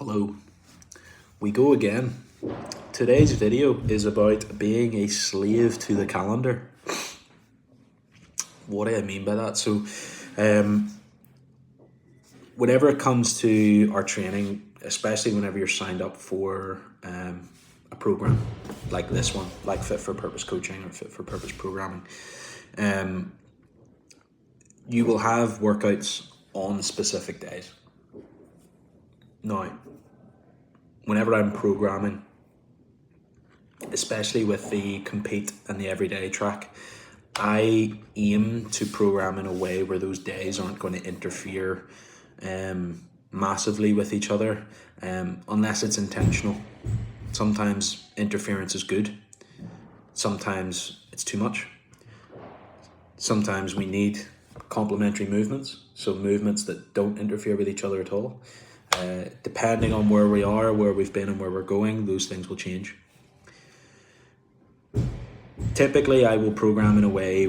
Hello, we go again. Today's video is about being a slave to the calendar. What do I mean by that? So, whenever it comes to our training, especially whenever you're signed up for a program like this one, like Fit for Purpose coaching or Fit for Purpose programming, you will have workouts on specific days. Now, whenever I'm programming, especially with the compete and the everyday track, I aim to program in a way where those days aren't going to interfere massively with each other, unless it's intentional. Sometimes interference is good. Sometimes it's too much. Sometimes we need complementary movements, so movements that don't interfere with each other at all. Depending on where we are, where we've been and where we're going, those things will change. Typically, I will program in a way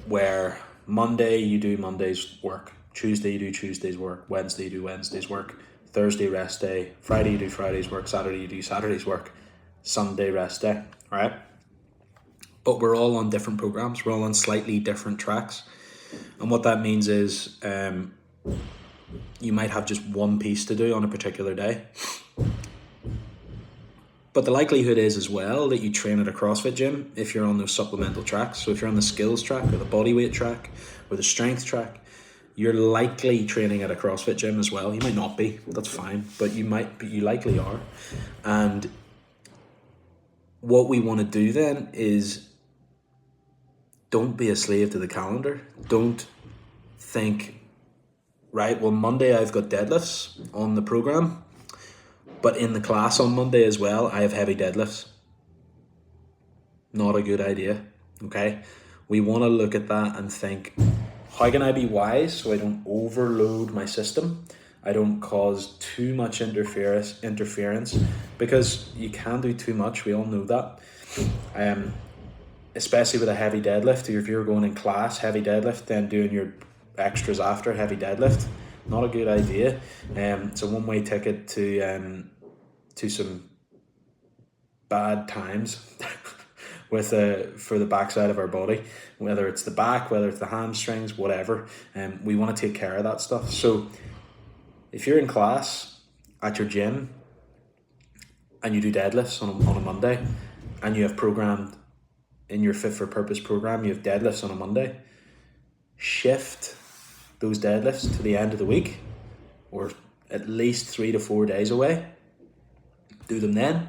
where Monday you do Monday's work, Tuesday you do Tuesday's work, Wednesday you do Wednesday's work, Thursday rest day, Friday you do Friday's work, Saturday you do Saturday's work, Sunday rest day, all right? But we're all on different programs, we're all on slightly different tracks. And what that means is you might have just one piece to do on a particular day. But the likelihood is as well that you train at a CrossFit gym if you're on those supplemental tracks. So if you're on the skills track or the bodyweight track or the strength track, you're likely training at a CrossFit gym as well. You might not be, that's fine, but you likely are. And what we want to do then is don't be a slave to the calendar. Don't think, right, well, Monday I've got deadlifts on the program, but in the class on Monday as well, I have heavy deadlifts. Not a good idea, okay? We want to look at that and think, how can I be wise so I don't overload my system? I don't cause too much interference, because you can do too much, we all know that. Especially with a heavy deadlift, if you're going in class, heavy deadlift, then doing your extras after heavy deadlift, not a good idea. It's a one-way ticket to some bad times with for the backside of our body, whether it's the back, whether it's the hamstrings, whatever. We want to take care of that stuff. So if you're in class at your gym and you do deadlifts on a Monday, and you have programmed in your Fit for Purpose program, you have deadlifts on a Monday, shift those deadlifts to the end of the week, or at least 3 to 4 days away. Do them then,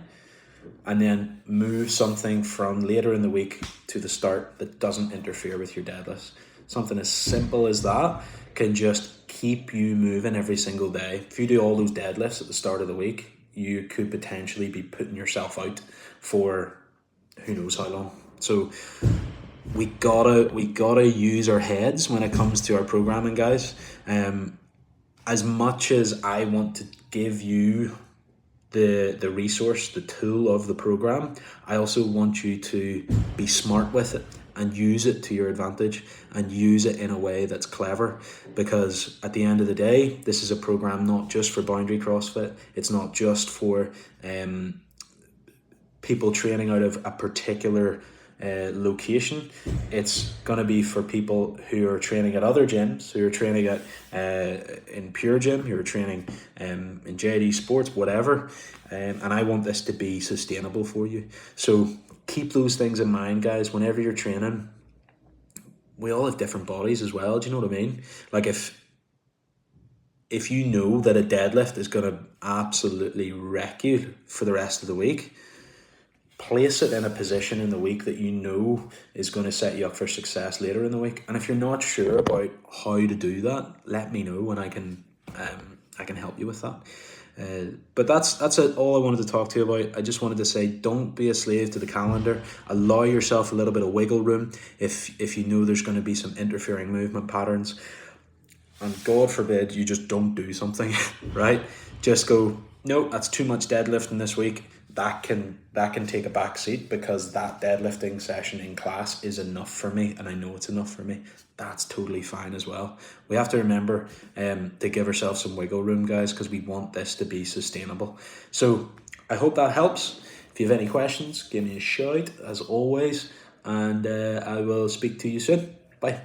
and then move something from later in the week to the start that doesn't interfere with your deadlifts. Something as simple as that can just keep you moving every single day. If you do all those deadlifts at the start of the week, you could potentially be putting yourself out for who knows how long. So we gotta use our heads when it comes to our programming, guys. As much as I want to give you the resource, the tool of the program, I also want you to be smart with it and use it to your advantage and use it in a way that's clever, because at the end of the day, this is a program not just for boundary CrossFit. It's not just for people training out of a particular location. It's going to be for people who are training at other gyms, who are training at in Pure Gym, who are training in JD Sports, whatever. And I want this to be sustainable for you. So keep those things in mind, guys. Whenever you're training, we all have different bodies as well. Do you know what I mean? Like if you know that a deadlift is going to absolutely wreck you for the rest of the week, place it in a position in the week that you know is going to set you up for success later in the week. And if you're not sure about how to do that, let me know and I can help you with that. But that's all I wanted to talk to you about. I just wanted to say, don't be a slave to the calendar. Allow yourself a little bit of wiggle room if you know there's going to be some interfering movement patterns. And God forbid you just don't do something, right? Just go, no, that's too much deadlifting this week. that can take a back seat because that deadlifting session in class is enough for me, and I know it's enough for me. That's totally fine as well. We have to remember to give ourselves some wiggle room, guys, because we want this to be sustainable. So I hope that helps. If you have any questions, give me a shout as always, and I will speak to you soon. Bye.